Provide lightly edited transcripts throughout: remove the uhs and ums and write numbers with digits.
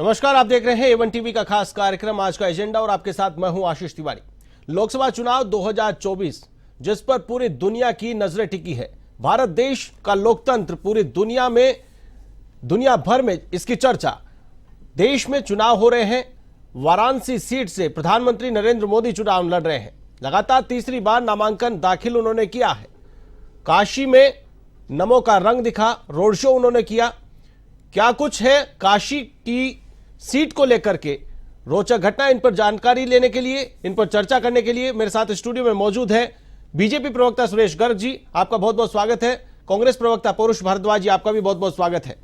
नमस्कार, आप देख रहे हैं A1 टीवी का खास कार्यक्रम आज का एजेंडा और आपके साथ मैं हूं आशीष तिवारी। लोकसभा चुनाव 2024 जिस पर पूरी दुनिया की नजरें टिकी है। भारत देश का लोकतंत्र पूरी दुनिया भर में इसकी चर्चा। देश में चुनाव हो रहे हैं। वाराणसी सीट से प्रधानमंत्री नरेंद्र मोदी चुनाव लड़ रहे हैं। लगातार तीसरी बार नामांकन दाखिल उन्होंने किया है। काशी में नमो का रंग दिखा, रोड शो उन्होंने किया। क्या कुछ है काशी की सीट को लेकर के रोचक घटना, इन पर जानकारी लेने के लिए, इन पर चर्चा करने के लिए मेरे साथ स्टूडियो में मौजूद है बीजेपी प्रवक्ता सुरेश गर्ग जी, आपका बहुत बहुत स्वागत है। कांग्रेस प्रवक्ता पौरुष भारद्वाज जी, आपका भी बहुत बहुत स्वागत है।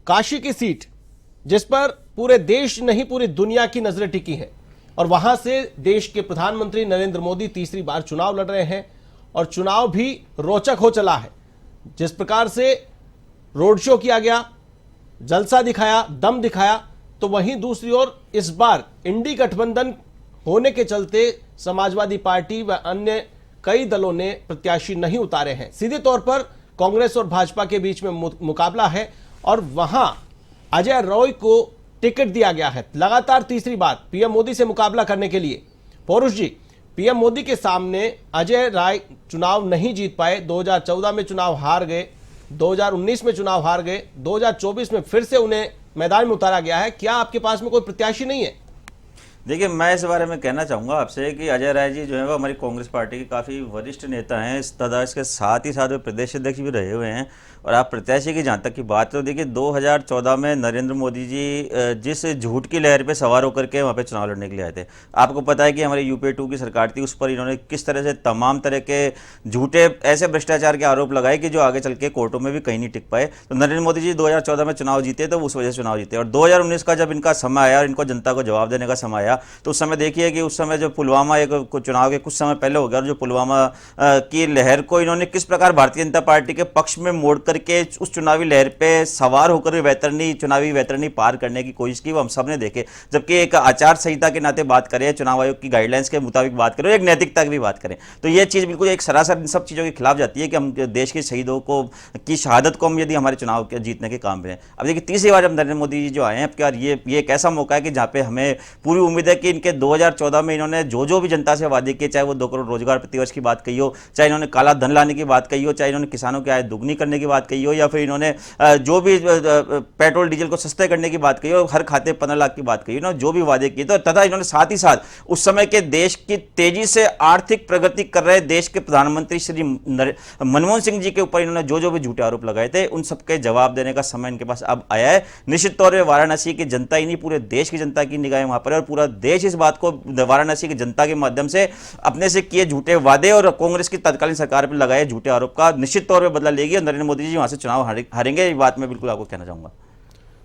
काशी की सीट जिस पर पूरे देश नहीं पूरी दुनिया की नजरें टिकी है और वहां से देश के प्रधानमंत्री नरेंद्र मोदी तीसरी बार चुनाव लड़ रहे हैं और चुनाव भी रोचक हो चला है। जिस प्रकार से रोड शो किया गया, जलसा दिखाया, दम दिखाया, तो वहीं दूसरी ओर इस बार इंडी गठबंधन होने के चलते समाजवादी पार्टी व अन्य कई दलों ने प्रत्याशी नहीं उतारे हैं। सीधे तौर पर कांग्रेस और भाजपा के बीच में मुकाबला है और वहां अजय राय को टिकट दिया गया है। लगातार तीसरी बार पीएम मोदी से मुकाबला करने के लिए। पौरुष जी, पीएम मोदी के सामने अजय राय चुनाव नहीं जीत पाए, 2014 में चुनाव हार गए, 2019 में चुनाव हार गए, 2024 में फिर से उन्हें मैदान में उतारा गया है। क्या आपके पास में कोई प्रत्याशी नहीं है? देखिए, मैं इस बारे में कहना चाहूँगा आपसे कि अजय राय जी जो है वो हमारी कांग्रेस पार्टी के काफ़ी वरिष्ठ नेता हैं। इस तथा इसके साथ ही साथ वे प्रदेश अध्यक्ष भी रहे हुए हैं। और आप प्रत्याशी की जहाँ तक की बात तो देखिए, 2014 में नरेंद्र मोदी जी जिस झूठ की लहर पे सवार होकर के वहाँ पे चुनाव लड़ने के लिए आए थे। आपको पता है कि हमारी यूपीए 2 की सरकार थी, उस पर इन्होंने किस तरह से तमाम तरह के झूठे ऐसे भ्रष्टाचार के आरोप लगाए कि जो आगे चल के कोर्टों में भी कहीं नहीं टिक पाए। तो नरेंद्र मोदी जी 2014 में चुनाव जीते तो उस वजह से चुनाव जीते। और 2019 का जब इनका समय आया और इनको जनता को जवाब देने का समय आया, तो उस समय देखिए कि उस समय जो पुलवामा एक चुनाव के कुछ समय पहले हो गया और जो पुलवामा की लहर को इन्होंने किस प्रकार भारतीय जनता पार्टी के पक्ष में मोड़ करके उस चुनावी लहर पे सवार होकर चुनावी वैतरणी पार करने की कोशिश की, वो हम सब ने देखे। जबकि एक आचार संहिता के नाते बात करें, चुनाव आयोग की गाइडलाइंस के मुताबिक बात करें, एक नैतिकता की भी बात करें, तो ये चीज़ बिल्कुल एक सरासर इन सब चीज़ों के खिलाफ जाती है कि हम देश के शहीदों को की शहादत को हम यदि हमारे चुनाव के जीतने के काम में हैं। अब देखिए, तीसरी बार जब नरेंद्र मोदी जी जो आए हैं, अब क्या ये एक ऐसा मौका है कि जहाँ पे हमें पूरी उम्मीद है कि इनके 2014 में इन्होंने जो भी जनता से वादे किए, चाहे वो 2 करोड़ रोजगार प्रतिवर्ष की बात कही हो, चाहे इन्होंने काला धन लाने की बात कही हो, चाहे इन्होंने किसानों की आय दुगनी करने की बात कही हो, या फिर इन्होंने जो भी पेट्रोल डीजल को सस्ते करने की बात कही हो, हर खाते 15 लाख की बात कही हो, जो भी वादे किए, तो तथा इन्होंने साथ ही साथ उस समय के देश की तेजी से आर्थिक प्रगति कर रहे देश के प्रधानमंत्री श्री मनमोहन सिंह जी के ऊपर इन्होंने जो भी झूठे आरोप लगाए थे, उन सबके जवाब देने का समय इनके पास अब आया है। निश्चित तौर पर वाराणसी की जनता ही नहीं, पूरे देश की जनता की निगाहें वहां पर है और पूरा देश इस बात को वाराणसी की जनता के माध्यम से अपने से किए झूठे वादे और कांग्रेस की तत्कालीन सरकार पर लगाए झूठे आरोप का निश्चित तौर पर बदला लेगी और नरेंद्र मोदी जी वहां से चुनाव हारेंगे। ये बात मैं बिल्कुल आपको कहना चाहूंगा।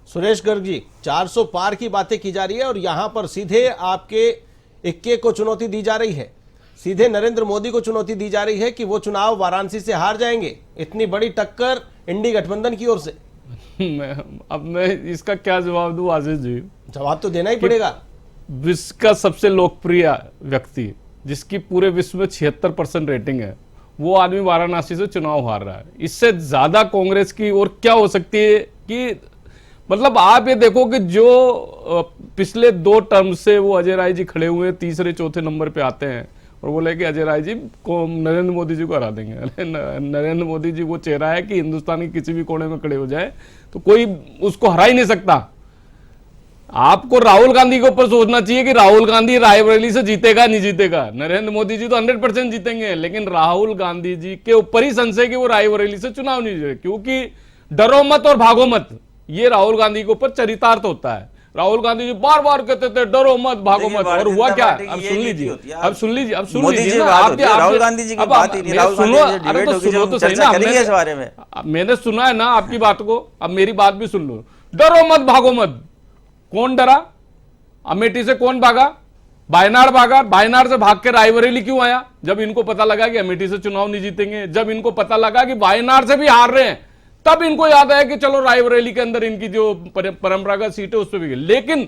सुरेश गर्ग जी, 400 पार की बातें की जा रही है और यहां पर सीधे आपके इक्के को चुनौती दी जा रही है, सीधे नरेंद्र मोदी को चुनौती दी जा रही है कि वो चुनाव वाराणसी से हार जाएंगे। इतनी बड़ी टक्कर इंडी गठबंधन की ओर से। अब मैं इसका क्या जवाब दूं आशीष जी? जवाब तो देना ही पड़ेगा। विश्व का सबसे लोकप्रिय व्यक्ति, जिसकी पूरे विश्व में 76% रेटिंग है, वो आदमी वाराणसी से चुनाव हार रहा है। इससे ज्यादा कांग्रेस की और क्या हो सकती है कि मतलब आप ये देखो कि जो पिछले 2 टर्म से वो अजय राय जी खड़े हुए हैं, तीसरे चौथे नंबर पे आते हैं और बोले कि अजय राय जी को नरेंद्र मोदी जी को हरा देंगे। नरेंद्र मोदी जी वो चेहरा है कि हिंदुस्तान के किसी भी कोने में खड़े हो जाए तो कोई उसको हरा ही नहीं सकता। आपको राहुल गांधी के ऊपर सोचना चाहिए कि राहुल गांधी रायबरेली से जीतेगा नहीं जीतेगा। नरेंद्र मोदी जी तो 100% जीतेंगे, लेकिन राहुल गांधी जी के ऊपर ही संशय कि वो रायबरेली से चुनाव नहीं जीते, क्योंकि डरो मत और भागो मत, ये राहुल गांधी के ऊपर चरितार्थ होता है। राहुल गांधी जी बार बार कहते थे डरो मत भागो मत, और हुआ क्या? अब सुन लीजिए राहुल गांधी जी की बात ही नहीं, राहुल गांधी जी सुनो तो सही ना, इस बारे में मैंने सुना है ना आपकी बात को, अब मेरी बात भी सुन लो। डरो मत भागो मत, कौन डरा? अमेठी से कौन भागा? वायनाड भागा। वायनाड से भाग के रायबरेली क्यों आया? जब इनको पता लगा कि अमेठी से चुनाव नहीं जीतेंगे, जब इनको पता लगा कि वायनाड से भी हार रहे हैं, तब इनको याद आया कि चलो रायबरेली के अंदर इनकी जो परंपरागत सीट है उस पर भी गई। लेकिन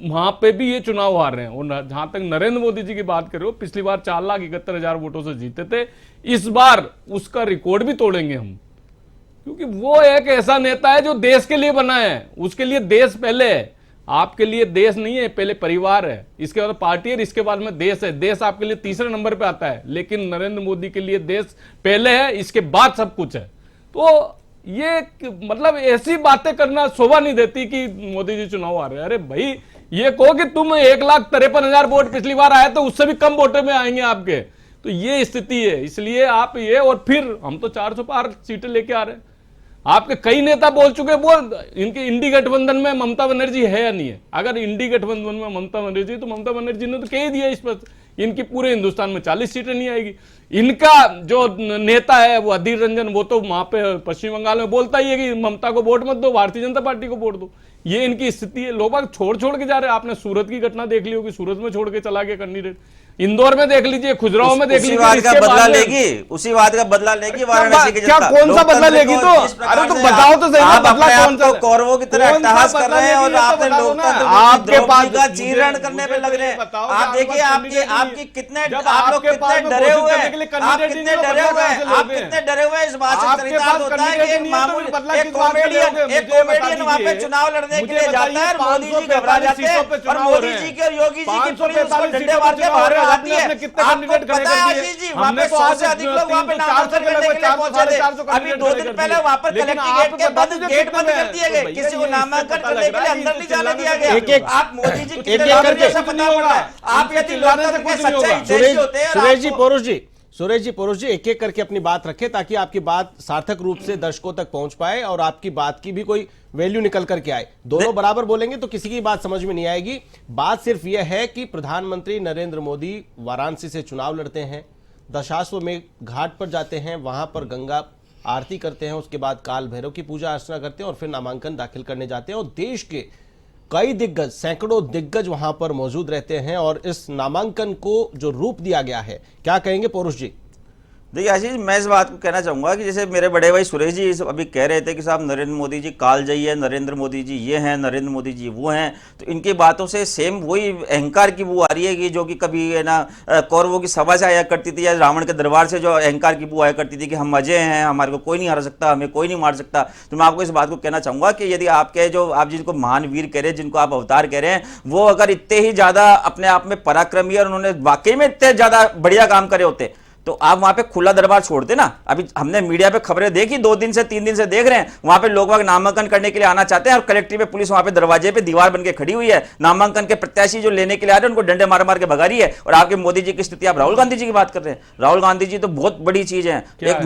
वहां पे भी ये चुनाव हार रहे हैं। और जहां तक नरेंद्र मोदी जी की बात करो, पिछली बार 4,71,000 वोटों से जीते थे, इस बार उसका रिकॉर्ड भी तोड़ेंगे हम, क्योंकि वो एक ऐसा नेता है जो देश के लिए बना है, उसके लिए देश पहले है। आपके लिए देश नहीं है, पहले परिवार है, इसके बाद पार्टी है, इसके बाद में देश है। देश आपके लिए तीसरे नंबर पे आता है, लेकिन नरेंद्र मोदी के लिए देश पहले है, इसके बाद सब कुछ है। तो ये मतलब ऐसी बातें करना शोभा नहीं देती कि मोदी जी चुनाव आ रहे हैं। अरे भाई, ये कहो कि तुम 1,53,000 वोट पिछली बार आए तो उससे भी कम वोटों में आएंगे आपके, तो ये स्थिति है। इसलिए आप ये, और फिर हम तो 400 पार सीटें लेके आ रहे हैं। आपके कई नेता बोल चुके, वो इनके इंडी गठबंधन में ममता बनर्जी है या नहीं है। अगर इंडी गठबंधन में ममता बनर्जी, तो ममता बनर्जी ने तो कह ही दिया इस पर, इनकी पूरे हिंदुस्तान में 40 सीटें नहीं आएगी। इनका जो नेता है वो अधीर रंजन, वो तो वहां पे पश्चिम बंगाल में बोलता ही है कि ममता को वोट मत दो, भारतीय जनता पार्टी को वोट दो। ये इनकी स्थिति है। लोग छोड़ के जा रहे हैं। आपने सूरत की घटना देख ली होगी, सूरत में छोड़ के चला गया कैंडिडेट। इंदौर में देख लीजिए, खुजराहो में देख लीजिए। उसी बात का बदला लेगी, उसी बात का बदला लेगी वाराणसी की क्या, जनता। कौन सा बदला लेगी? तो अरे तो बताओ तो सही, आप बदला अपने कौन आप को सा? कौरवों की तरह अट्टहास कर रहे हैं और आपने लोकतंत्र आपके पास का चीरण करने पे लग रहे हैं। आप देखिए, आपकी कितने, आप लोग कितने डरे हुए हैं, आप कितने डरे हुए हैं, आप कितने डरे हुए हैं। इस बात से चरितार्थ होता है कि एक मामूली एक कॉमेडियन वहां पे चुनाव लड़ने के लिए जाता है और मोदी जी घबरा जाते हैं और मोदी जी के और योगी जी की पुलिस उसको डंडे मार के बाहर आ जाती है। आपको पता है आशीष जी, वहां पे 100 से अधिक लोग वहां पे नामांकन करने के लिए पहुंचे थे। अभी 2 दिन पहले वहां पर कलेक्टर गेट के गेट बंद कर दिए गए, किसी को नामांकन करने के लिए अंदर नहीं जाने दिया गया। आप मोदी जी कितने करके पता पड़ा है। आप यदि लोकतंत्र के सच्चे हितैषी होते हैं। सुरेश जी पोरुष जी, एक एक करके अपनी बात रखें ताकि आपकी बात सार्थक रूप से दर्शकों तक पहुंच पाए और आपकी बात की भी कोई वैल्यू निकल करके आए। दोनों बराबर बोलेंगे तो किसी की बात समझ में नहीं आएगी। बात सिर्फ यह है कि प्रधानमंत्री नरेंद्र मोदी वाराणसी से चुनाव लड़ते हैं, दशाश्वमेध घाट पर जाते हैं, वहां पर गंगा आरती करते हैं, उसके बाद काल भैरव की पूजा अर्चना करते हैं और फिर नामांकन दाखिल करने जाते हैं और देश के कई दिग्गज, सैकड़ों दिग्गज वहां पर मौजूद रहते हैं और इस नामांकन को जो रूप दिया गया है, क्या कहेंगे पोरुष जी? देखिए आशीष, मैं इस बात को कहना चाहूंगा कि जैसे मेरे बड़े भाई सुरेश जी अभी कह रहे थे कि साहब नरेंद्र मोदी जी कालजयी है, नरेंद्र मोदी जी ये हैं, नरेंद्र मोदी जी वो हैं, तो इनकी बातों से सेम वही अहंकार की बू आ रही है कि जो कि कभी है ना कौरवों की सभा से आया करती थी या रावण के दरबार से जो अहंकार की बू आया करती थी कि हम अजय हैं, हमारे को कोई नहीं हरा सकता, हमें कोई नहीं मार सकता। तो मैं आपको इस बात को कहना चाहूंगा कि यदि आपके जो आप जिनको महान वीर कह रहे हैं, जिनको आप अवतार कह रहे हैं, वो अगर इतने ही ज्यादा अपने आप में पराक्रमी और उन्होंने वाकई में इतने ज्यादा बढ़िया काम करे होते तो आप वहां पे खुला दरबार छोड़ते ना। अभी हमने मीडिया पे खबरें देखी, 2 दिन से 3 दिन से देख रहे हैं, वहां पे लोग नामांकन करने के लिए आना चाहते हैं और कलेक्ट्रेट में पुलिस वहां पे दरवाजे पे दीवार बन के खड़ी हुई है। नामांकन के प्रत्याशी जो लेने के लिए आ रहे हैं उनको डंडे मार मार के भगा रही है। और आपके मोदी जी की स्थिति, आप राहुल गांधी जी की बात कर रहे हैं। राहुल गांधी जी तो बहुत बड़ी चीज है। एक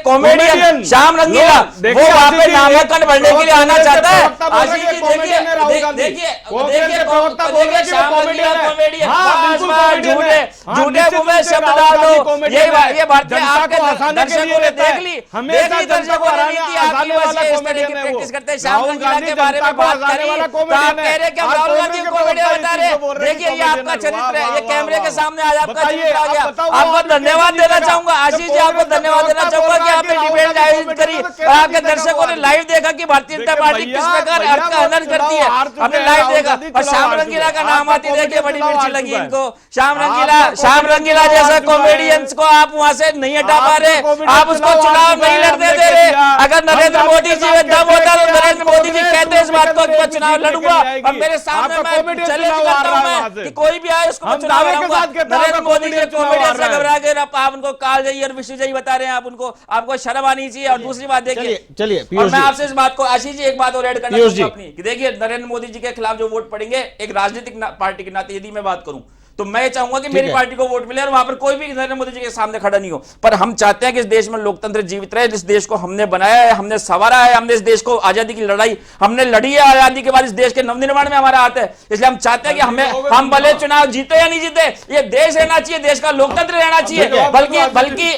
कॉमेडियन श्याम रंगीला, वो वहां पे नामांकन भरने के लिए आना चाहता है। आशीष जी देखिए श्याम रंगीला कॉमेडियन, झूठे मुंह में शब्द डाल दो। ये भारतीय आपके दर्शकों ने देख ली, दर्शकों ने नीति आपकी वजह से इस तरह की प्रैक्टिस करते हैं। श्याम रंगीला के बारे में बात करी तो आप कह रहे कि राहुल गांधी को कॉमेडियन बता रहे। देखिए ये आपका चरित्र है, ये कैमरे के सामने आज आपका चरित्र आ गया। आपको धन्यवाद देना चाहूंगा आशीष जी, आपको धन्यवाद देना चाहूंगा कि आपने डिबेट आयोजित करी और आपके दर्शकों ने लाइव देखा कि भारतीय जनता पार्टी किस प्रकार आपका हनन करती है। हमने लाइव देखा और श्याम रंगीला का नाम आती देखिए बड़ी मिर्ची लगी इनको। श्याम रंगीला जैसा कॉमेडियंस को आप वहां से नहीं हटा पा रहे, आप उसको चुनाव नहीं लड़ने दे रहे। अगर नरेंद्र मोदी जी में दम होता तो नरेंद्र मोदी जी कहते इस बात को कि मैं चुनाव लड़ूंगा और मेरे सामने मैं चैलेंज करता हूं मैं कि कोई भी आए उसको मैं चुनाव लड़ूंगा। नरेंद्र मोदी जी कॉमेडियन से घबरा के आप उनको कालजयी और विश्वजयी बता रहे हैं। आप उनको, आपको शर्म आनी चाहिए। और दूसरी बात देखिए, चलिए और मैं आपसे इस बात को आशीष जी एक बात और ऐड करना चाहूंगा अपनी कि देखिए नरेंद्र मोदी जी के खिलाफ जो वोट पड़ेंगे, एक राजनीतिक पार्टी के नाते यदि मैं बात करूं तो मैं चाहूंगा कि मेरी पार्टी को वोट मिले और वहां पर कोई भी नरेंद्र मोदी जी के सामने खड़ा नहीं हो। पर हम चाहते हैं कि इस देश में लोकतंत्र जीवित रहे। इस देश को हमने बनाया है, हमने संवारा है, हमने इस देश को आजादी की लड़ाई हमने लड़ी है। आजादी के बाद इस देश के नवनिर्माण में हमारा हाथ है। इसलिए हम चाहते हैं कि हम भले चुनाव जीते या नहीं जीते, ये देश रहना चाहिए, देश का लोकतंत्र रहना चाहिए।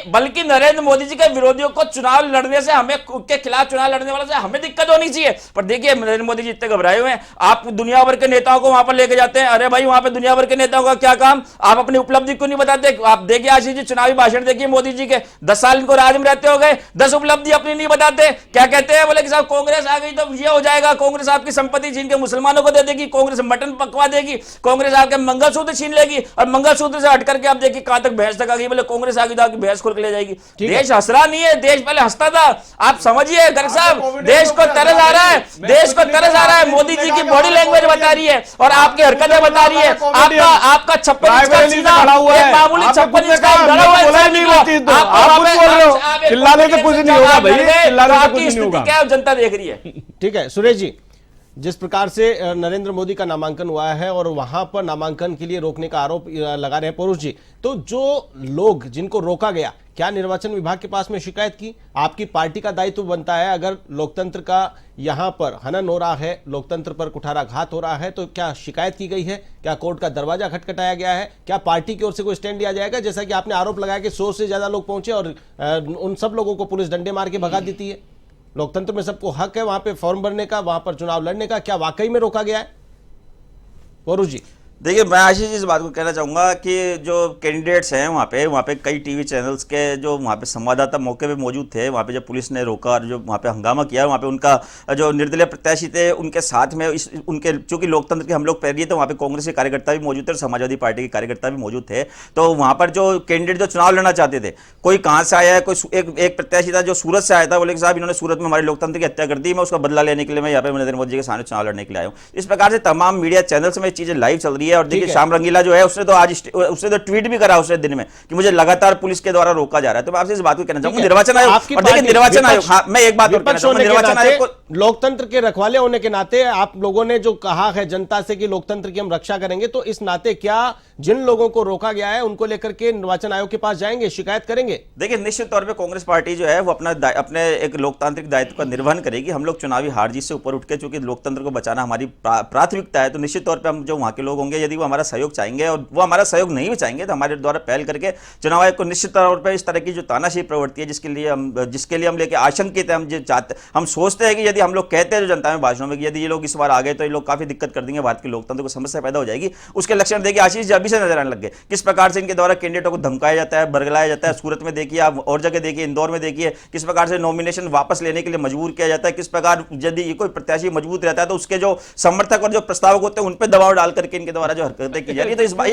बल्कि नरेंद्र मोदी जी के विरोधियों को चुनाव लड़ने से, हमें के खिलाफ चुनाव लड़ने वालों से हमें दिक्कत होनी चाहिए। पर देखिए नरेंद्र मोदी जी इतने घबराए हुए हैं, आप दुनिया भर के नेताओं को वहां पर लेके जाते हैं। अरे भाई वहां पर दुनिया भर के नेताओं का क्या क्या काम, आप अपनी उपलब्धि क्यों नहीं बताते? आप देखिए आशीष जी, चुनावी भाषण देखिए मोदी जी के, 10 साल इनको राज में रहते हो गए, 10 उपलब्धि अपनी नहीं बताते। क्या कहते हैं, बोले कि साहब कांग्रेस आ गई तो ये हो जाएगा, कांग्रेस आपकी संपत्ति छीन के मुसलमानों को दे देगी, कांग्रेस मटन पकवा देगी, कांग्रेस आपके मंगलसूत्र छीन लेगी, और मंगलसूत्र से हट करके आप देखिए कहां तक भैंस तक आ गई, बोले कांग्रेस आ गई तो आपकी भैंस खोल के ले जाएगी। देश हंस रहा नहीं है, देश पहले हंसता था। आप समझिए गर्ग साहब, देश को तरस आ रहा है, देश को तरस आ रहा है। मोदी जी की बॉडी लैंग्वेज बता रही है और आपकी हरकतें बता रही है। आपका 56 इंच का सीधा, एक मामूली 56 इंच का गड़ा हुआ चिल्लाने से कुछ नहीं होगा भाई, चिल्लाने से कुछ नहीं स्थिति होगा। क्या है जनता देख रही है। ठीक है सुरेश जी, जिस प्रकार से नरेंद्र मोदी का नामांकन हुआ है और वहां पर नामांकन के लिए रोकने का आरोप लगा रहे हैं पौरुष जी, तो जो लोग जिनको रोका गया, क्या निर्वाचन विभाग के पास में शिकायत की? आपकी पार्टी का दायित्व बनता है, अगर लोकतंत्र का यहां पर हनन हो रहा है, लोकतंत्र पर कुठाराघात हो रहा है, तो क्या शिकायत की गई है? क्या कोर्ट का दरवाजा खटखटाया गया है? क्या पार्टी की ओर से कोई स्टैंड लिया जाएगा? जैसा कि आपने आरोप लगाया कि 100 से ज्यादा लोग पहुंचे और उन सब लोगों को पुलिस डंडे मार के भगा देती है। लोकतंत्र में सबको हक है वहां पे फॉर्म भरने का, वहां पर चुनाव लड़ने का, क्या वाकई में रोका गया है? पौरुष जी, देखिए, मैं आशीष जी इस बात को कहना चाहूँगा कि जो कैंडिडेट्स हैं वहाँ पे कई टीवी चैनल्स के जो वहाँ पे संवाददाता मौके पे मौजूद थे, वहाँ पे जब पुलिस ने रोका और जो वहाँ पे हंगामा किया, वहाँ पे उनका जो निर्दलीय प्रत्याशी थे उनके साथ में उनके चूँकि लोकतंत्र के हम लोग पैरवी थे, वहाँ पे कांग्रेस के कार्यकर्ता भी मौजूद थे और समाजवादी पार्टी के कार्यकर्ता भी मौजूद थे। तो वहाँ पर जो कैंडिडेट जो चुनाव लड़ना चाहते थे, कोई कहाँ से आया है, कोई एक प्रत्याशी था जो सूरत से आया था, बोले कि साहब इन्होंने सूरत में हमारे लोकतंत्र की हत्या कर दी, मैं उसका बदला लेने के लिए मैं यहाँ पे नरेंद्र मोदी जी के सामने चुनाव लड़ने के लिए आया हूँ। इस प्रकार से तमाम मीडिया चैनल्स में चीजें लाइव चल रही है। और देखिए शाम जो है उसने तो ट्वीट भी करा उसने दिन में कि मुझे लगातार पुलिस के द्वारा रोका जा रहा है। तो मैं आपसे इस बात को कहना चाहूंगा, निर्वाचन आयोग, और देखिए निर्वाचन आयोग, हाँ मैं एक बात और कहना चाहूंगा, निर्वाचन आयोग को लोकतंत्र के रखवाले होने के नाते आप लोगों ने जो कहा है जनता से कि लोकतंत्र की हम रक्षा करेंगे, तो इस नाते क्या जिन लोगों को रोका गया है उनको लेकर के निर्वाचन आयोग के पास जाएंगे, शिकायत करेंगे? देखिए निश्चित तौर पे कांग्रेस पार्टी जो है वो अपने एक लोकतांत्रिक दायित्व का निर्वहन करेगी। हम लोग चुनावी हार जीत से ऊपर उठ के, चूंकि लोकतंत्र को बचाना हमारी प्राथमिकता है, तो निश्चित तौर पे हम जो वहां के लोग होंगे, यदि वो हमारा सहयोग चाहेंगे और वो हमारा सहयोग नहीं भी चाहेंगे, तो हमारे द्वारा पहल करके चुनाव आयोग को निश्चित तौर पर इस तरह की जो तानाशाही प्रवृत्ति है जिसके लिए हम लेके आशंकित है, हम सोचते हैं कि यदि हम लोग कहते हैं जो जनता में भाषणों में कि यदि ये लोग इस बार आ गए तो ये लोग काफी दिक्कत कर देंगे, भारत के लोकतंत्र को समस्या पैदा हो जाएगी, उसके लक्षण देखिए आशीष जी अभी से नजर आने लग गए। किस प्रकार से इनके द्वारा कैंडिडेटों को धमकाया जाता है, बरगलाया जाता है। सूरत में देखिए, आप और जगह देखिए, इंदौर में देखिए, किस प्रकार से नॉमिनेशन वापस लेने के लिए मजबूर किया जाता है। किस प्रकार यदि कोई प्रत्याशी मजबूत रहता है तो उसके जो समर्थक और जो प्रस्तावक होते हैं उन पर दबाव डाल करके इनके द्वारा जो हरकतें की जा रही है, तो इस बात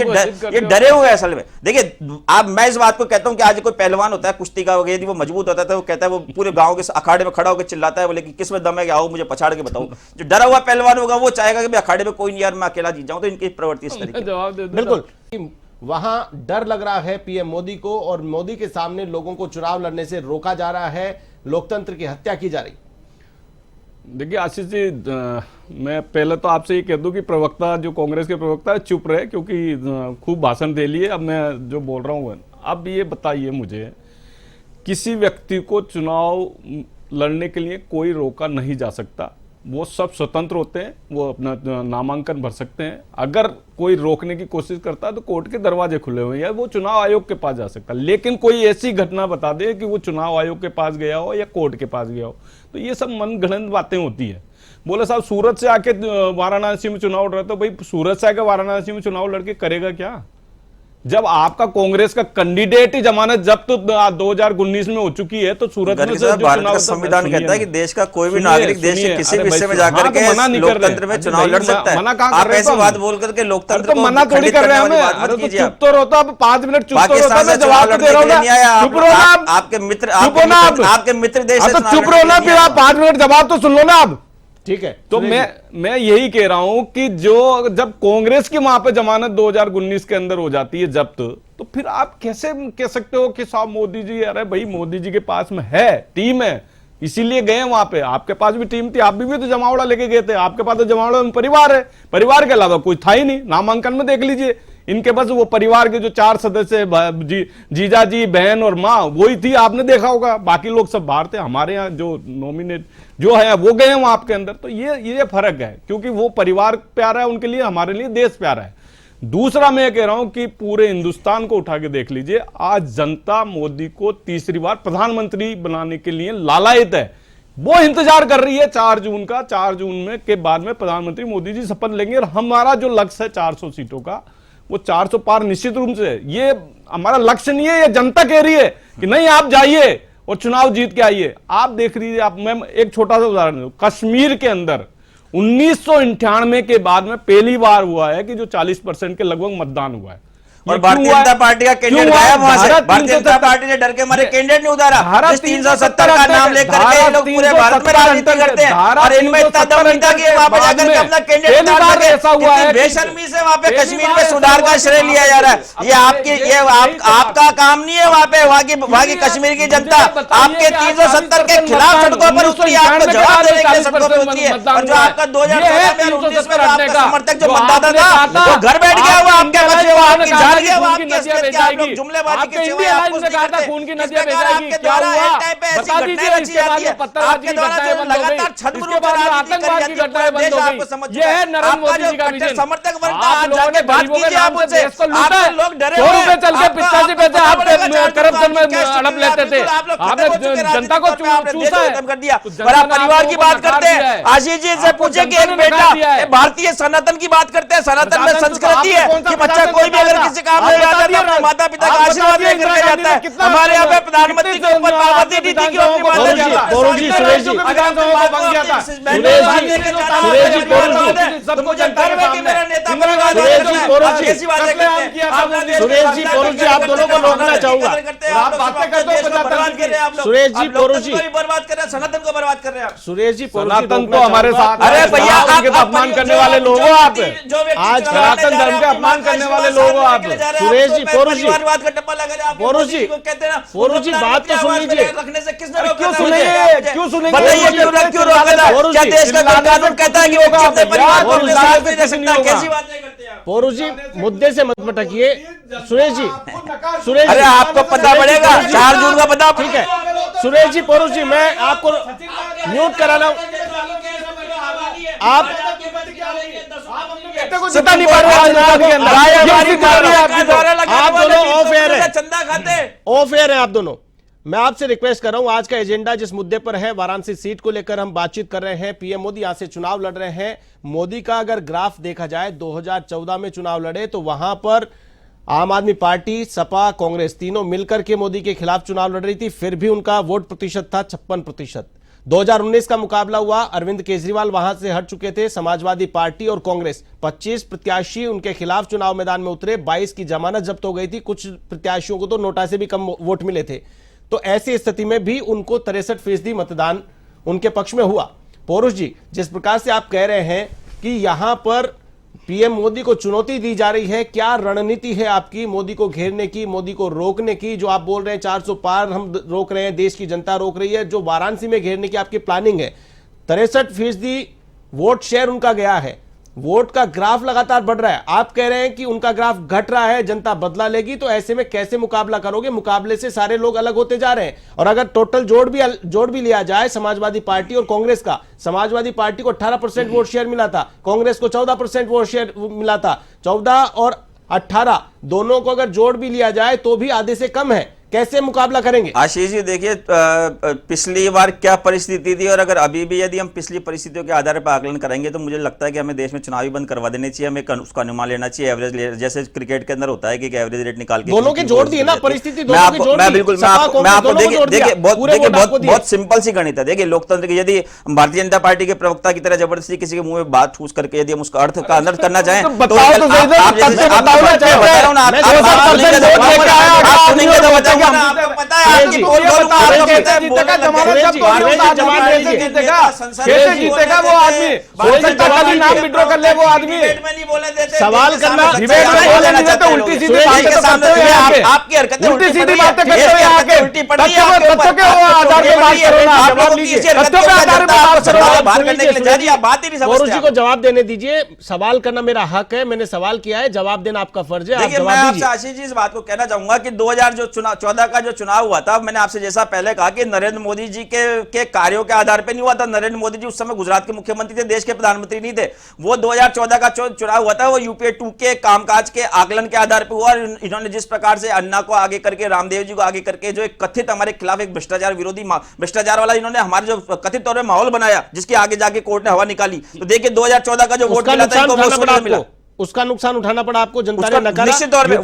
ये डरे हुए असल में। देखिए मैं इस बात को कहता हूं कि आज कोई पहलवान होता है कुश्ती का, यदि वो मजबूत होता है तो वो कहता है, वो पूरे गांव के अखाड़े में खड़ा होकर चिल्लाता है, बोले कि किस में दम है कि आओ मुझे पछाड़ के बताओ। जो डरा हुआ पहलवान होगा वो चाहेगा कि अखाड़े में कोई नहीं यार, मैं अकेला जीत जाऊं। तो इनकी प्रवृत्ति इस तरीके जवाब दे दो। बिल्कुल, वहां डर लग रहा है पीएम मोदी को और मोदी के सामने लोगों को चुनाव लड़ने से रोका जा रहा है, लोकतंत्र की हत्या की जा रही। देखिए आशीष जी, मैं पहले तो आपसे ये कह दूं कि प्रवक्ता, जो कांग्रेस के प्रवक्ता है, चुप रहे, क्योंकि खूब भाषण दे लिए। अब मैं जो बोल रहा हूं, अब ये बताइए मुझे, किसी व्यक्ति को चुनाव लड़ने के लिए कोई रोका नहीं जा सकता, वो सब स्वतंत्र होते हैं, वो अपना नामांकन भर सकते हैं। अगर कोई रोकने की कोशिश करता है तो कोर्ट के दरवाजे खुले हुए हैं, वो चुनाव आयोग के पास जा सकता है। लेकिन कोई ऐसी घटना बता दे कि वो चुनाव आयोग के पास गया हो या कोर्ट के पास गया हो, तो ये सब मनगढ़ंत बातें होती है। बोले साहब सूरत से आके वाराणसी में चुनाव लड़ रहे, तो भाई सूरत से आके वाराणसी में चुनाव लड़के करेगा क्या? जब आपका कांग्रेस का कैंडिडेट ही जमानत जब्त 2019 में हो चुकी है, तो सूरत में जो भारत का संविधान कहता है कि देश का कोई भी नागरिक देश के किसी भी हिस्से में जाकर के लोकतंत्र में चुनाव लड़ सकता है। आप ऐसी बात बोल करके लोकतंत्र को मना थोड़ी कर रहे हैं हम। अरे तो चुप तो रहो, अब 5 मिनट चुप तो रहो, मैं जवाब दे रहा हूँ। चुप रहो ना, आपके मित्र देश से चुप रहो ना, फिर आप 5 मिनट जवाब तो सुन लो ना अब। ठीक है, तो मैं यही कह रहा हूं कि जब कांग्रेस की वहां पे जमानत 2019 के अंदर हो जाती है जब्त, तो फिर आप कैसे कह सकते हो कि साहब मोदी जी, अरे भाई मोदी जी के पास में है, टीम है, इसीलिए गए वहां पे। आपके पास भी टीम थी, आप भी तो जमावड़ा लेके गए थे। आपके पास तो जमावड़ा में परिवार है, परिवार के अलावा कोई था ही नहीं। नामांकन में देख लीजिए, इनके पास वो परिवार के जो 4 सदस्य, जीजा जी, बहन और माँ, वही थी, आपने देखा होगा। बाकी लोग सब बाहर थे। हमारे यहाँ जो नॉमिनेट जो है वो गए वहां आपके अंदर। तो ये फर्क है, क्योंकि वो परिवार प्यारा है उनके लिए, हमारे लिए देश प्यारा है। दूसरा मैं कह रहा हूं कि पूरे हिंदुस्तान को उठा के देख लीजिए, आज जनता मोदी को तीसरी बार प्रधानमंत्री बनाने के लिए लालायित है। वो इंतजार कर रही है 4 जून का। 4 जून में के बाद में प्रधानमंत्री मोदी जी शपथ लेंगे और हमारा जो लक्ष्य है 400 सीटों का, वो 400 पार निश्चित रूप से। ये हमारा लक्ष्य नहीं है, ये जनता कह रही है कि नहीं आप जाइए और चुनाव जीत के आइए। आप देख लीजिए, आप मैं एक छोटा सा उदाहरण दूं, कश्मीर के अंदर 1998 के बाद में पहली बार हुआ है कि जो 40% के लगभग मतदान हुआ है। और भारतीय जनता पार्टी का कैंडिडेट गायब वहां से। भारतीय जनता पार्टी ने डर के मारे कैंडिडेट नहीं उतारा। 370 का नाम लेकर के ये लोग पूरे भारत में राजनीति करते हैं और इनमें इतना दम नहीं था कि वहां पे जाकर के अपना कैंडिडेट उतार सके। बेशर्मी से वहां पे कश्मीर में सुधार का श्रेय लिया जा रहा है। ये आपका काम नहीं है। वहां की कश्मीर की जनता आपके 370 के खिलाफ सड़कों पर उतरी है, आपको जवाब देने के लिए सड़कों पर उतरी है। और जो आपका 2014 में 19 में आपका समर्थक जो मतदाता था वो घर बैठ गया, वो आपके बच्चे वो आपकी जान खून की नदियां बह जाएगी। आपके इंडिया अलायंस ने कहा था खून की नदियां बह जाएगी, क्या हुआ बता दीजिए। इसके बाद में पत्थरबाजी की घटनाएं बंद हो गई, इसके बाद में आतंकवाद की घटनाएं बंद हो गई। ये है नरेंद्र मोदी जी का विजन। आप लोगों ने गरीबों के नाम से देश को लूटा है। 100 रुपए चल के 85 पैसे आप करप्शन में हड़प लेते थे, आपने जनता को चूसा है। बड़ा परिवार की बात करते हैं, आशीष जी से पूछे कि एक बेटा भारतीय सनातन की बात करते हैं। सनातन में संस्कृति है कि बच्चा कोई भी अगर किसी काम में जाता है तो अपने माता पिता का आशीर्वाद लेकर के जाता है। हमारे यहाँ पे प्रधानमंत्री के ऊपर मायावती दीदी की अपनी बात सुरेश जी, सुरेश जी, आप दोनों को रोकना चाहूंगा। सुरेश जी, पोरू जी बर्बाद कर रहे हैं, सनातन को बर्बाद कर रहे हैं। सुरेश जी, सनातन तो हमारे साथ। अरे भैया, आपके तो अपमान करने वाले लोग हो आप। आज सनातन धर्म के अपमान करने वाले लोग हो आप। सुरेश जी, पोरू जी, पोरू जी कहते हैं ना, पोरू जी बात तो सुन लीजिए। रखने से किसने रोका? क्यों सुनेंगे, क्यों सुनेंगे? बताइए क्यों रोका था? क्या देश का कोई कानून कहता है कि वो कितने परिवार को अपने साथ में रख सकता है? कैसी बातें करते हैं आप? पोरू जी, मुद्दे से मत भटकिए। सुरेश जी, सुरेश जी, अरे आपको पता पड़ेगा 4 जून का पता। ठीक है सुरेश जी, पोरू जी, मैं आपको म्यूट कराना हूं। आप सता नहीं पा रहे आप दोनों ऑफ एयर है, चंदा खाते ऑफ एयर है आप दोनों। मैं आपसे रिक्वेस्ट कर रहा हूं, आज का एजेंडा जिस मुद्दे पर है, वाराणसी सीट को लेकर हम बातचीत कर रहे हैं। पीएम मोदी यहां से चुनाव लड़ रहे हैं। मोदी का अगर ग्राफ देखा जाए, 2014 में चुनाव लड़े तो वहां पर आम आदमी पार्टी, सपा, कांग्रेस तीनों मिलकर के मोदी के खिलाफ चुनाव लड़ रही थी, फिर भी उनका वोट प्रतिशत था 56%। 2019 का मुकाबला हुआ, अरविंद केजरीवाल वहां से हट चुके थे, समाजवादी पार्टी और कांग्रेस 25 प्रत्याशी उनके खिलाफ चुनाव मैदान में उतरे। 22 की जमानत जब्त हो गई थी, कुछ प्रत्याशियों को तो नोटा से भी कम वोट मिले थे। तो ऐसी स्थिति में भी उनको 63% मतदान उनके पक्ष में हुआ। पौरुष जी, जिस प्रकार से आप कह रहे हैं कि यहां पर पीएम मोदी को चुनौती दी जा रही है, क्या रणनीति है आपकी मोदी को घेरने की, मोदी को रोकने की? जो आप बोल रहे हैं 400 पार हम रोक रहे हैं, देश की जनता रोक रही है, जो वाराणसी में घेरने की आपकी प्लानिंग है, 63% वोट शेयर उनका गया है, वोट का ग्राफ लगातार बढ़ रहा है, आप कह रहे हैं कि उनका ग्राफ घट रहा है, जनता बदला लेगी, तो ऐसे में कैसे मुकाबला करोगे? मुकाबले से सारे लोग अलग होते जा रहे हैं। और अगर टोटल जोड़ भी लिया जाए समाजवादी पार्टी और कांग्रेस का, समाजवादी पार्टी को 18% वोट शेयर मिला था, कांग्रेस को 14% वोट शेयर मिला था। 14 और 18 दोनों को अगर जोड़ भी लिया जाए तो भी आधे से कम है। कैसे मुकाबला करेंगे? आशीष जी, देखिए पिछली बार क्या परिस्थिति थी और अगर अभी भी यदि हम पिछली परिस्थितियों के आधार पर आकलन करेंगे तो मुझे लगता है कि हमें देश में चुनावी बंद करवा देने चाहिए। हमें उसका अनुमान लेना चाहिए, एवरेज, जैसे क्रिकेट के अंदर होता है कि एवरेज रेट निकाल के दोनों के जोड़ दिए ना, परिस्थिति मैं आपको देखिए बहुत सिंपल सी गणित है। देखिए लोकतंत्र की यदि भारतीय जनता पार्टी के प्रवक्ता की तरह जबरदस्ती किसी के मुंह में बात ठूस करके यदि हम उसका अर्थ का अनर्थ करना चाहें तो पता है आपकी पोल जीतेगा वो आदमी, नाम विड्रॉ कर ले वो आदमी। सवाल करना तो उल्टी सीधी बातें करते हो यहाँ पे, आपकी हरकतें उल्टी सीधी बातें करते हो यहाँ पे, तथ्यों के आधार पर बात करो ना, जवाब लीजिए, तथ्यों के आधार पर बात करो। बाहर करने के लिए जा रही है, बात ही नहीं समझते। पौरुष जी को जवाब देने दीजिए, सवाल करना मेरा हक है, मैंने सवाल किया है, जवाब देना आपका फर्ज है। देखिए मैं आपसे आशीष जी इस बात को कहना चाहूंगा कि 2014 का जो चुनाव हुआ था, मैंने आपसे जैसा पहले कहा कि नरेंद्र मोदी जी के कार्यों के आधार पर नहीं हुआ था। नरेंद्र मोदी जी उस समय गुजरात के मुख्यमंत्री थे, देश के प्रधानमंत्री नहीं थे। वो 2014 का चुनाव हुआ था, वो यूपीए 2 के कामकाज के आकलन के आधार पर हुआ। और इन्होंने जिस प्रकार से अन्ना को आगे करके, रामदेव जी को आगे करके, जो एक कथित हमारे खिलाफ एक भ्रष्टाचार विरोधी, भ्रष्टाचार वाला इन्होंने हमारे जो कथित तौर पर माहौल बनाया, जिसके आगे जाके कोर्ट ने हवा निकाली। तो देखिए 2014 का जो वोट मिला था, उसका नुकसान उठाना पड़ा आपको, जनता ने नकारा। निश्चित तौर पे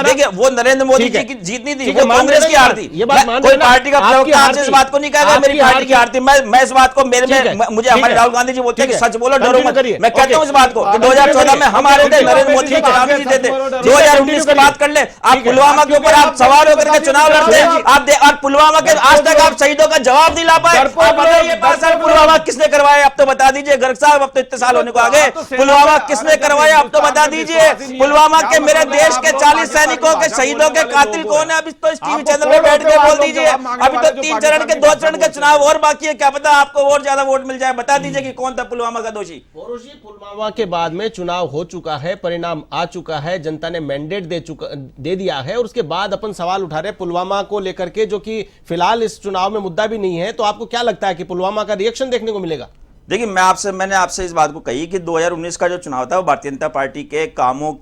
देखिए वो नरेंद्र मोदी जी की जीत नहीं थी, वो कांग्रेस की हार थी। ये बात मान कोई पार्टी का प्रवक्ता आपसे इस बात को नहीं कहेगा मेरी पार्टी की हार थी। मैं इस बात को मुझे हमारे राहुल गांधी जी बोलते हैं कि सच बोलो डरो मत। मैं कहता हूं इस बात को 2014 में हम हारे थे, नरेंद्र मोदी जी चुनाव जीते थे। 2019 की बात कर ले, आप पुलवामा के ऊपर आप सवाल होकर के चुनाव लड़ते हैं, आप और पुलवामा के आज तक आप शहीदों का जवाब नहीं ला पाए। पुलवामा किसने करवाया अब तो बता दीजिए। गर्ग साहब अब तो इतने साल होने को आगे, पुलवामा किसने करवाया अब तो बता दीजिए। पुलवामा के मेरे देश के 40 सैनिकों के शहीदों के कातिल कौन है अभी तो इस टीवी चैनल पे बैठ के बोल दीजिए। अभी तो 3 चरण के 2 चरण के चुनाव और बाकी है, क्या पता आपको और ज्यादा वोट मिल जाए। बता दीजिए कि कौन था पुलवामा का दोषी। पुलवामा के बाद में चुनाव हो चुका है, परिणाम आ चुका है, जनता ने मैंडेट दे दिया है और उसके बाद अपन सवाल उठा रहे पुलवामा को लेकर के, जो कि फिलहाल इस चुनाव में मुद्दा भी नहीं है। तो आपको क्या लगता है कि पुलवामा का रिएक्शन देखने को मिलेगा? देखिए मैंने आपसे इस बात को कही कि 2019 का जो चुनाव था वो भारतीय जनता पार्टी के कामों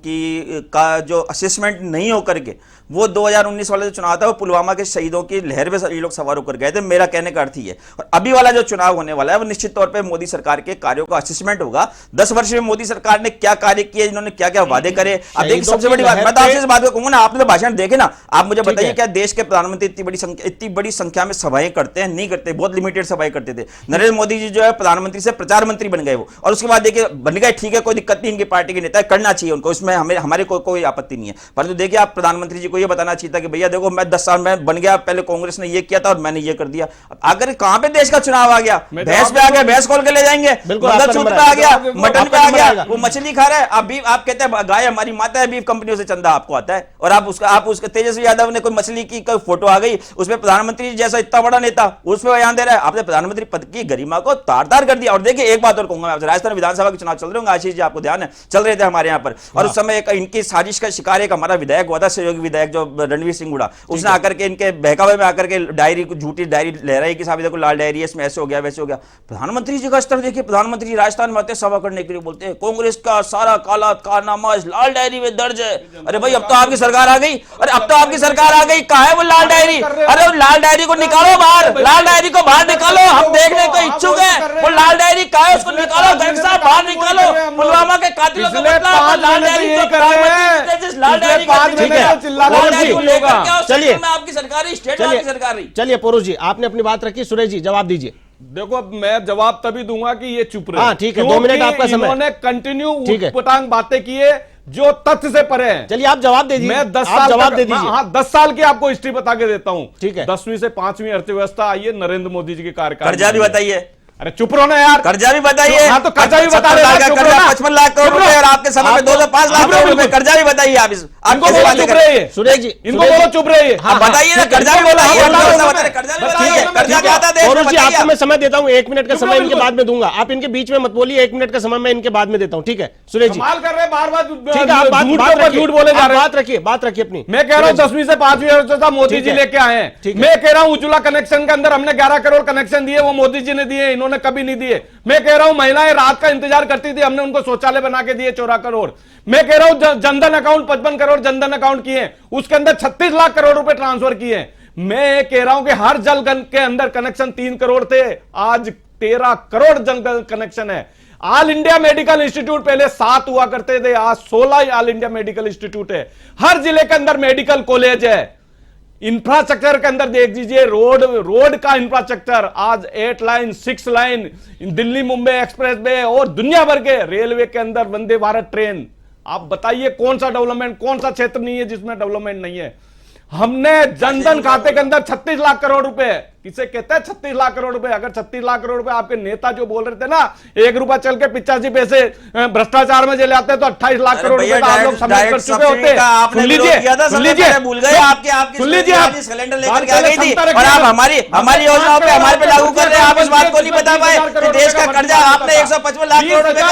का जो असेसमेंट नहीं होकर के वो 2019 वाला जो चुनाव था वो पुलवामा के शहीदों की लहर में ये लोग सवार होकर गए थे। मेरा कहने का अर्थ ही है। और अभी वाला जो चुनाव होने वाला है वो निश्चित तौर पे मोदी सरकार के कार्यों का असेसमेंट होगा। 10 वर्ष में मोदी सरकार ने क्या कार्य किए, इन्होंने क्या क्या वादे करे। अब देखिए सबसे बड़ी बात मैं तो आपसे इस बात को कहूंगा ना, आपने तो भाषण देखे ना, आप मुझे बताइए क्या देश के प्रधानमंत्री इतनी बड़ी संख्या में सभाएं करते हैं? नहीं करते, बहुत लिमिटेड सभाएं करते थे। नरेंद्र मोदी जी जो है प्रधानमंत्री से प्रचार मंत्री बन गए वो, और उसके बाद देखिए बन गए, ठीक है कोई दिक्कत नहीं, इनकी पार्टी के नेता करना चाहिए उनको, इसमें हमारे कोई आपत्ति नहीं है। परंतु देखिए आप प्रधानमंत्री जी को यह बताना चाहिए था कि भैया देखो मैं 10 साल में बन गया, पहले कांग्रेस ने ये किया था और मैंने ये कर दिया। अगर कहां पे देश का चुनाव आ गया, भैंस पे आ गया, भैंस खोल के ले जाएंगे, मंगलसूत्र पे आ गया, मटन पे आ गया, वो मछली खा रहा है। आप कहते हैं गाय हमारी माता है, बीफ कंपनियों से चंदा आपको आता है, और आप उसका तेजस्वी यादव ने कोई मछली की कोई फोटो आ गई, उसमें प्रधानमंत्री जैसा इतना बड़ा नेता उसमें बयान दे रहा है। आपने प्रधानमंत्री पद की गरिमा को तार-तार कर दिया। और देखिए एक बात और कहूंगा आपसे, राजस्थान विधानसभा के चुनाव चल रहे होंगे आशीष जी, आपको ध्यान है, चल रहे थे हमारे यहाँ पर, और उस समय इनकी साजिश का शिकार एक हमारा विधायक हुआ था, सहयोगी विधायक जो रणवीर सिंह हुडा, उसने आकर के इनके बहकावे में आकर के डायरी को झूठी डायरी लहराई कि साहब देखो लाल डायरी है, इसमें ऐसे हो गया वैसे हो गया। प्रधानमंत्री जी का स्तर देखिए, प्रधानमंत्री राजस्थान में आते सभा करने के लिए बोलते हैं कांग्रेस का सारा काला कारनामा इस लाल डायरी में दर्ज है। अरे भाई अब तो आपकी सरकार आ गई, अरे अब तो आपकी सरकार आ गई, कहां है वो लाल डायरी? अरे लाल डायरी को निकालो बाहर, लाल डायरी को बाहर निकालो, हम देखने को इच्छुक है। वो लाल डायरी कहां है, उसको निकालो, गर्ग साहब बाहर निकालो। पुलवामा के कातिलों का मतलब लाल डायरी को, लाल डायरी को चलिए आपकी सरकार, स्टेट की सरकार रही। चलिए पुरुष जी आपने अपनी बात रखी, सुरेश जी जवाब दीजिए। देखो मैं जवाब तभी दूंगा कि ये चुप रहे। हाँ ठीक है, 2 मिनट आपका समय। इन्होंने कंटिन्यू उटपटांग बातें की है जो तथ्य से परे हैं। चलिए आप जवाब दे दीजिए। मैं 10 साल जवाब दे दीजिए। हाँ 10 साल की आपको हिस्ट्री बता के देता हूं। ठीक है, 10वीं से 5वीं अर्थव्यवस्था आई है नरेंद्र मोदी जी के कार्यकाल। कर्जा भी बताइए। अरे चुप रहो ना यार, कर्जा भी बताइए। हाँ तो कर्जा भी बता देना, 55 लाख करोड़ रुपए, और आपके समय में 205 लाख करोड़ रुपए कर्जा भी बताइए। आप इनको बोलो चुप रहिए, सुरेश जी इनको बोलो चुप रहिए। हाँ बताइए ना, कर्जा भी बताइए, कर्जा क्या था देश में? आपको मैं समय देता हूँ, 1 मिनट का समय इनके बाद में दूंगा। आप इनके बीच में मत बोलिए, 1 मिनट का समय मैं इनके बाद में देता हूँ। ठीक है सुरेश जी, कमाल कर रहे हैं, बार-बार ठीक है आप झूठ बोले जा रहे हैं, बात रखिए अपनी। मैं कह रहा हूँ 10वीं से 5वीं अर्थव्यवस्था मोदी जी लेके आए हैं। मैं कह रहा हूँ उज्ज्वला कनेक्शन के अंदर हमने 11 करोड़ कनेक्शन दिए, वो मोदी जी ने दिए, इन्होंने कभी नहीं दिए। मैं कह रहा हूं महिलाएं रात का इंतजार करती थी, हमने उनको शौचालय बना के दिए 14 करोड़। मैं कह रहा हूं जनधन अकाउंट 55 करोड़ जनधन अकाउंट किए, उसके अंदर 36 लाख करोड़ रुपए ट्रांसफर किए। मैं कह रहा हूं कि हर जल के अंदर कनेक्शन 3 करोड़ थे, आज 13 करोड़ जल कनेक्शन है। ऑल इंडिया मेडिकल इंस्टीट्यूट पहले 7 हुआ करते थे, आज 16 ऑल इंडिया मेडिकल इंस्टीट्यूट है। हर जिले के अंदर मेडिकल कॉलेज है। इंफ्रास्ट्रक्चर के अंदर देख लीजिए, रोड का इंफ्रास्ट्रक्चर आज 8 line 6 line, Delhi Mumbai express way और दुनिया भर के रेलवे के अंदर वंदे भारत ट्रेन। आप बताइए कौन सा डेवलपमेंट, कौन सा क्षेत्र नहीं है जिसमें डेवलपमेंट नहीं है? हमने जनधन खाते के अंदर 36 लाख करोड़ रुपए, किसे कहते हैं 36 लाख करोड़ रुपए? अगर 36 लाख करोड़ रुपए आपके नेता जो बोल रहे थे ना 1 रुपया चल के 85 पैसे भ्रष्टाचार में चले आते हैं, तो 28 लाख करोड़ रुपए का आप लोग सबमिट कर चुके होते हैं। सुन लीजिए, सुन लीजिए, भूल गए आपके सुन लीजिए, आप सिलेंडर लेकर के आ गई थी और आप हमारी योजनाओं पे हमारे पे लागू कर रहे हैं। आप इस बात को नहीं बता पाए कि देश का कर्जा आपने 155 लाख करोड़ रुपए का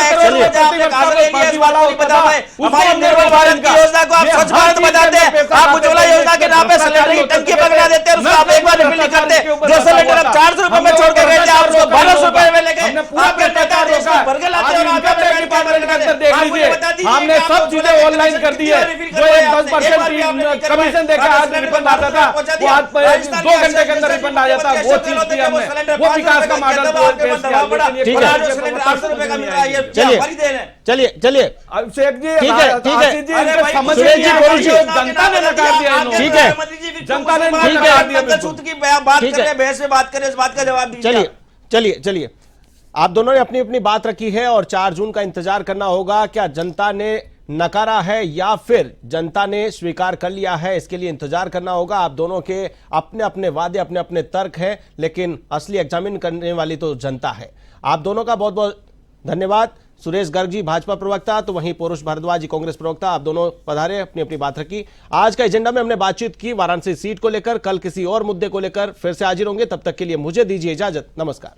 बता पाए। हमारी निर्मल भारत की योजना को आप स्वच्छ भारत बताते हैं, आप उज्ज्वला योजना के नाम पे सिलेंडर की टंकी पकड़ा देते हैं, उसको आप एक बार रिफिल नहीं करते। जो सिलेंडर आप 400 रुपए में छोड़ के गए थे, आप उसको 1200 रुपए में लेके आपके नेता देश को बर्गर लाते हैं। और डिपार्टमेंट के अंदर देख लीजिए, हमने सब चीजें ऑनलाइन कर दी है। जो 10% कमीशन देकर आज रिफंड आता था, वो आज 2 घंटे के अंदर रिफंड आ जाता है। वो चीज दी हमने, वो विकास का मॉडल कहता कोई आपके पेश ऊपर किया, दबाव पड़ा, लेकिन ये ठीक है। और आज कोई वो सिलेंडर 800 रुपए का मिल रहा है, ये चलिए। हमारी देन है। चलिए चलिए अब शेख जी ठीक है, ठीक है। आशीष जी, अरे इनका भाई, समझ सुरेश नहीं जी, आ बोलो रहा जी। है, जनता ने नकार दिया इन्होंने। ठीक है। जनता ने ठीक है। नकार दिया बिल्कुल। छूत की बात ठीक कर है। रहे हैं, बहस में बात करें, इस बात का जवाब दीजिए। चलिए चलिए चलिए आप दोनों ने अपनी अपनी बात रखी है और 4 जून का इंतजार करना होगा। क्या जनता ने नकारा है या फिर जनता ने स्वीकार कर लिया है, इसके लिए इंतजार करना होगा। आप दोनों के अपने अपने वादे, अपने अपने तर्क हैं, लेकिन असली एग्जामिन करने वाली तो जनता है। आप दोनों का बहुत बहुत धन्यवाद। सुरेश गर्ग जी भाजपा प्रवक्ता, तो वहीं पौरुष भारद्वाज जी कांग्रेस प्रवक्ता, आप दोनों पधारे, अपनी अपनी बात रखी। आज का एजेंडा में हमने बातचीत की वाराणसी सीट को लेकर। कल किसी और मुद्दे को लेकर फिर से हाजिर होंगे, तब तक के लिए मुझे दीजिए इजाजत। नमस्कार।